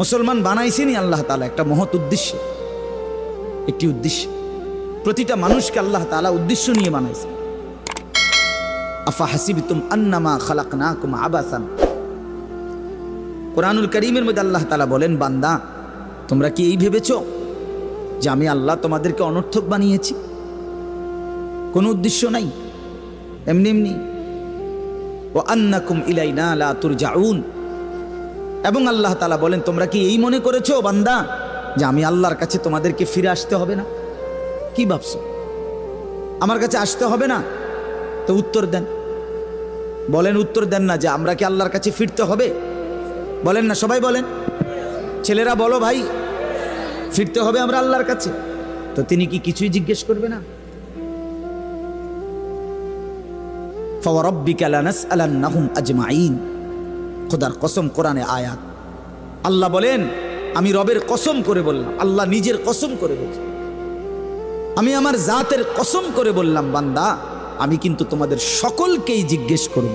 মুসলমান বানাইছেনই আল্লাহ তাআলা একটা মহৎ উদ্দেশ্যে, একটি উদ্দেশ্য। প্রতিটা মানুষকে আল্লাহ তাআলা উদ্দেশ্য নিয়ে বানাইছে। আফা হাসিবতুম আন্নামা খালাকনাকুম আবাসান। কোরআনুল কারীমের মধ্যে আল্লাহ তাআলা বলেন, বান্দা তোমরা কি এই ভেবেছো যে আমি আল্লাহ তোমাদেরকে অনর্থক বানিয়েছি? কোনো উদ্দেশ্য নাই, এমনি এমনি। ওয়া আন্নাকুম ইলাইনা লা তুরজাউন। এবং আল্লাহ তাআলা বলেন, তোমরা কি এই মনে করেছো বান্দা যে আমি আল্লাহর কাছে তোমাদেরকে ফিরে আসতে হবে না? কি ভাবছো আমার কাছে আসতে হবে না? তো উত্তর দেন, বলেন, উত্তর দেন না যে আমরা কি আল্লাহর কাছে ফিরতে হবে? বলেন না, সবাই বলেন, ছেলেরা বলো ভাই, ফিরতে হবে আমরা আল্লাহর কাছে। তো তিনি কি কিছুই জিজ্ঞেস করবে না? ফাওয়ারাব্বিকা লানাসআলান্নাহুম আজমাইন। খোদার কসম, কোরআনে আয়াত। আল্লাহ বলেন, আমি রবের কসম করে বললাম, আল্লাহ নিজের কসম করে বলছেন, আমি আমার জাতের কসম করে বললাম, বান্দা আমি কিন্তু তোমাদের সকলকেই জিজ্ঞেস করব।